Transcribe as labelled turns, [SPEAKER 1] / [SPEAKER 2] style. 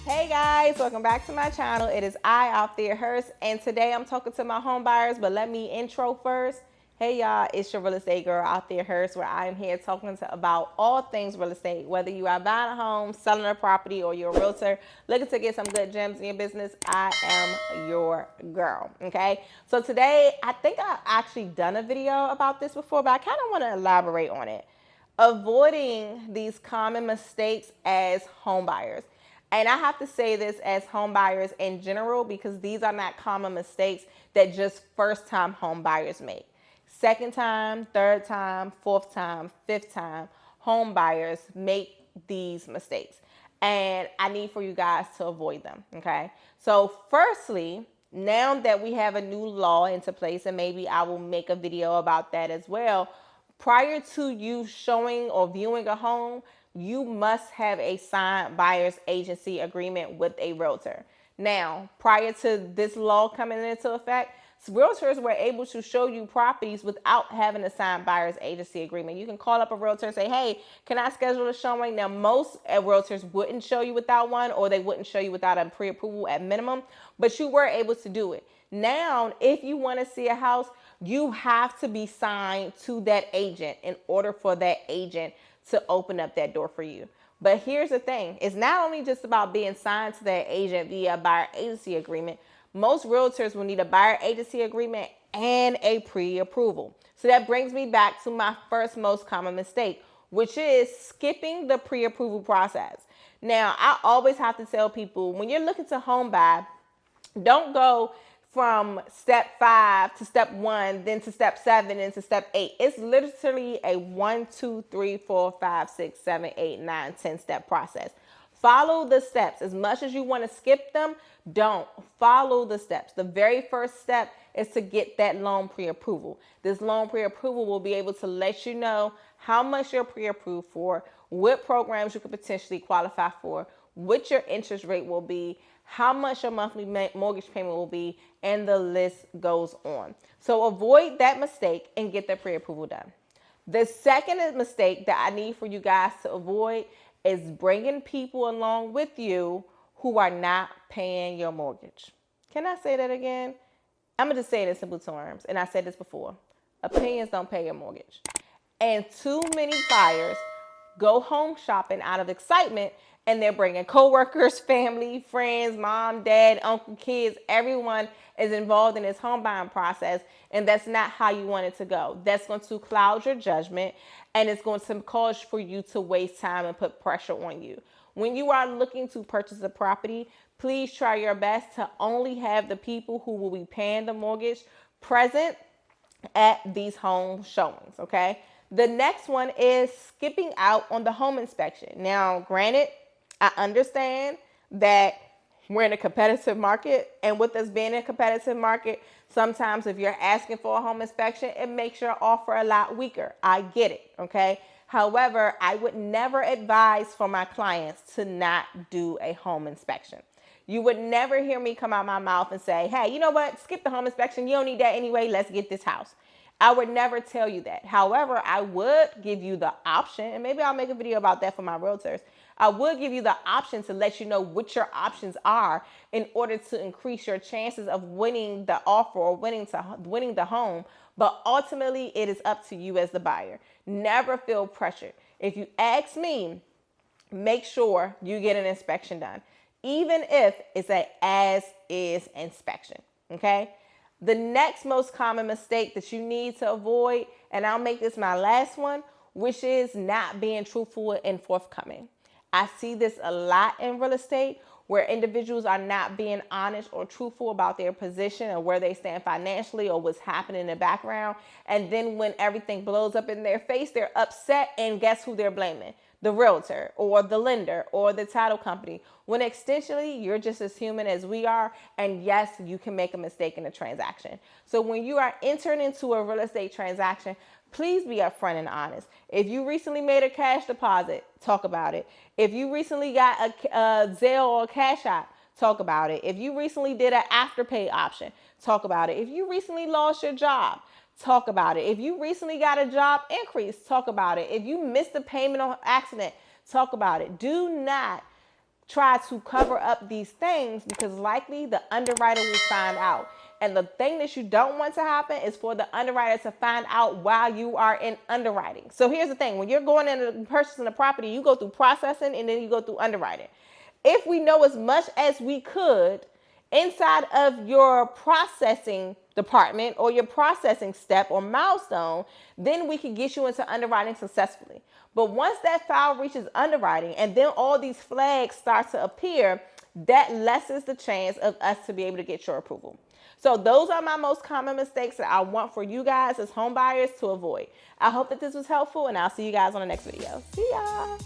[SPEAKER 1] Hey guys, welcome back to my channel. It is I, Althea Hurst, and today I'm talking to my home buyers, but let me intro first. Hey y'all, it's your real estate girl, Althea Hurst, where I'm here talking about all things real estate. Whether you are buying a home, selling a property, or you're a realtor looking to get some good gems in your business, I am your girl, okay? So today, I think I've actually done a video about this before, but I kind of want to elaborate on it. Avoiding these common mistakes as home buyers. And I have to say this as home buyers in general because these are not common mistakes that just first-time home buyers make. Second time, third time, fourth time, fifth time, home buyers make these mistakes. And I need for you guys to avoid them, okay? So firstly, now that we have a new law into place, and maybe I will make a video about that as well, prior to you showing or viewing a home, you must have a signed buyer's agency agreement with a realtor. Now, prior to this law coming into effect, realtors were able to show you properties without having a signed buyer's agency agreement. You can call up a realtor and say, hey, can I schedule a showing? Now, most realtors wouldn't show you without one, or they wouldn't show you without a pre-approval at minimum, but you were able to do it. Now, if you want to see a house, you have to be signed to that agent in order for that agent to open up that door for you. But here's the thing. It's not only just about being signed to that agent via a buyer agency agreement. Most realtors will need a buyer agency agreement and a pre-approval. So that brings me back to my first most common mistake, which is skipping the pre-approval process. Now, I always have to tell people, when you're looking to home buy, don't go from step 5 to step 1, then to step 7, then to step 8. It's literally a 1, 2, 3, 4, 5, 6, 7, 8, 9, 10 step process. Follow the steps. As much as you want to skip them, don't. Follow the steps. The very first step is to get that loan pre-approval. This loan pre-approval will be able to let you know how much you're pre-approved for, what programs you could potentially qualify for, what your interest rate will be, how much your monthly mortgage payment will be, and the list goes on. So avoid that mistake and get the pre-approval done. The second mistake that I need for you guys to avoid is bringing people along with you who are not paying your mortgage. Can I say that again? I'm going to just say it in simple terms, and I said this before. Opinions don't pay your mortgage. And too many buyers go home shopping out of excitement, and they're bringing coworkers, family, friends, mom, dad, uncle, kids. Everyone is involved in this home buying process, and that's not how you want it to go. That's going to cloud your judgment, and it's going to cause for you to waste time and put pressure on you. When you are looking to purchase a property, please try your best to only have the people who will be paying the mortgage present at these home showings, okay? The next one is skipping out on the home inspection. Now, granted, I understand that we're in a competitive market, and with us being in a competitive market, sometimes if you're asking for a home inspection, it makes your offer a lot weaker. I get it, okay? However, I would never advise for my clients to not do a home inspection. You would never hear me come out my mouth and say, hey, you know what? Skip the home inspection. You don't need that anyway. Let's get this house. I would never tell you that. However, I would give you the option, and maybe I'll make a video about that for my realtors. I would give you the option to let you know what your options are in order to increase your chances of winning the offer or winning the home. But ultimately, it is up to you as the buyer. Never feel pressured. If you ask me, make sure you get an inspection done, even if it's an as-is inspection, okay? The next most common mistake that you need to avoid, and I'll make this my last one, which is not being truthful and forthcoming. I see this a lot in real estate where individuals are not being honest or truthful about their position or where they stand financially or what's happening in the background. And then when everything blows up in their face, they're upset, and guess who they're blaming? The realtor or the lender or the title company, when extensionally you're just as human as we are, and yes, you can make a mistake in a transaction. So when you are entering into a real estate transaction, please be upfront and honest. If you recently made a cash deposit, talk about it. If you recently got a Zelle or a Cash App, talk about it. If you recently did an Afterpay option, talk about it. If you recently lost your job, talk about it. If you recently got a job increase, talk about it. If you missed a payment on accident, talk about it. Do not try to cover up these things because likely the underwriter will find out. And the thing that you don't want to happen is for the underwriter to find out while you are in underwriting. So here's the thing. When you're going into purchasing a property, you go through processing and then you go through underwriting. If we know as much as we could inside of your processing department or your processing step or milestone, then we can get you into underwriting successfully. But once that file reaches underwriting and then all these flags start to appear, that lessens the chance of us to be able to get your approval. So those are my most common mistakes that I want for you guys as home buyers to avoid. I hope that this was helpful, and I'll see you guys on the next video. See ya.